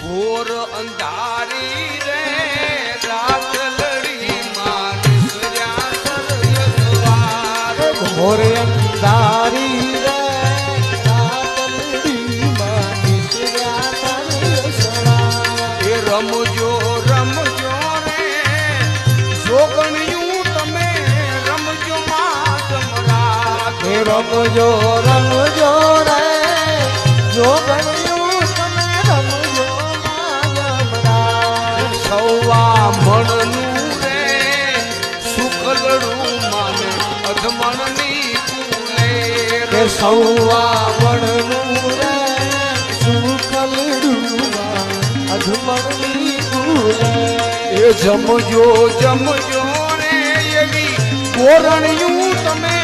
ઘોર અંધારી રે રાત લડી માનસર્યા સરયસવાર ઘોર અંધારી રે રાત લડી માનસર્યા સરયસવાર એ રમજો રમજો રે જોગણિયું તમે રમજો માં જમરાત હે રમજો રમજો રે જોગણિયું તમે રમજો માયમરાજ સૌવા મણનું રે સુખલડું માને અધમણની કુલે કે સૌવા વણનું રે સુખલડુમાં અધમણની કુલે એ જમજો જમજો રે એવી કોરણિયું તમે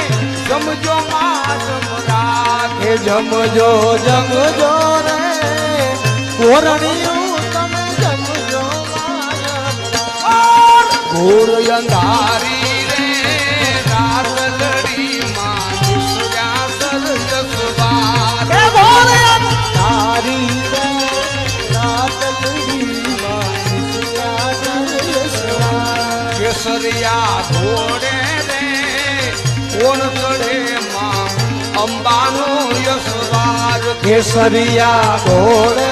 જમજો માં જમરાત હે જમજો જમજો રે કોરણિયું તમે જમજો માયમરાજ ઘોર અંધારી રે રાત લડી માનસર્યા સરયસવાર હે ઘોર અંધારી રે રાત લડી માનસર્યા સરયસવાર કેસરિયા ઘોડે રે કોણ ચડે માં અંબાનો યશવાર કેસરિયા ઘોડે